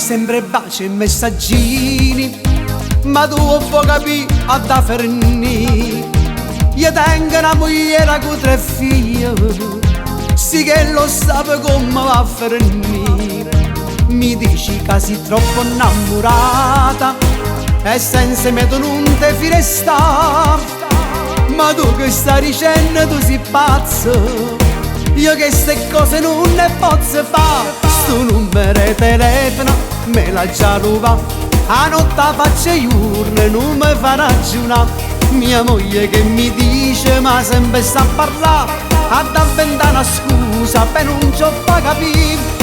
sempre baci e messaggini, ma tu vuoi capire a da ferni. Io tengo una moglie con 3 figli, sì che lo sape come va a finire. Mi dici che sei troppo innamorata e senza me tu non te file sta. Ma tu che stai dicendo tu sei pazzo, io che ste cose non ne posso fare. Sto numero di telefono me l'ha già rubato, a notte faccio iurne non mi fa ragionare. Mia moglie che mi dice ma sempre sta a parlare, a da inventare una scusa per non ci fa capire.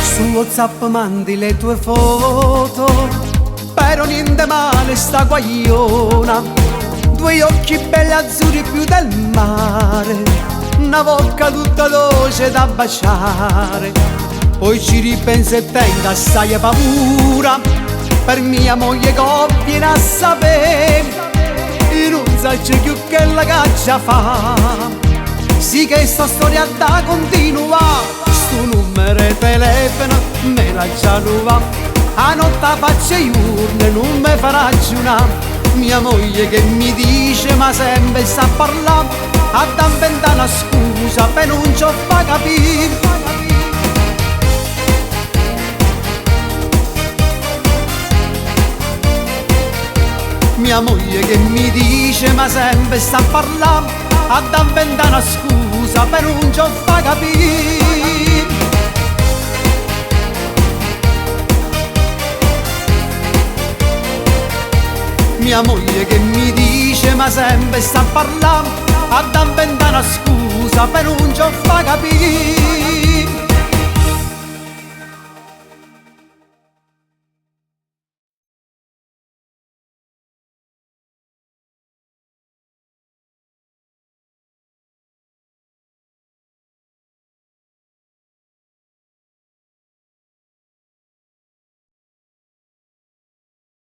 Su WhatsApp mandi le tue foto, però niente male sta guagliona. 2 occhi belli azzurri più del mare, una bocca tutta dolce da baciare. Poi ci ripenso e tengo assai paura per mia moglie che viene a sapere. Io non so più che la caccia fa, sì che sta storia da continuare. Sto numero di telefono me l'ha già rubato, a notte faccio iurne non mi fa ragionare. Mia moglie che mi dice ma sempre sta a parlare, a da inventare una scusa per non ci fa capire. Mia moglie che mi dice ma sempre sta a parlare, a da inventare una scusa per non ci fa capire. Mia moglie che mi dice ma sempre sta a parlare, a da inventare una scusa per non ci fa capire.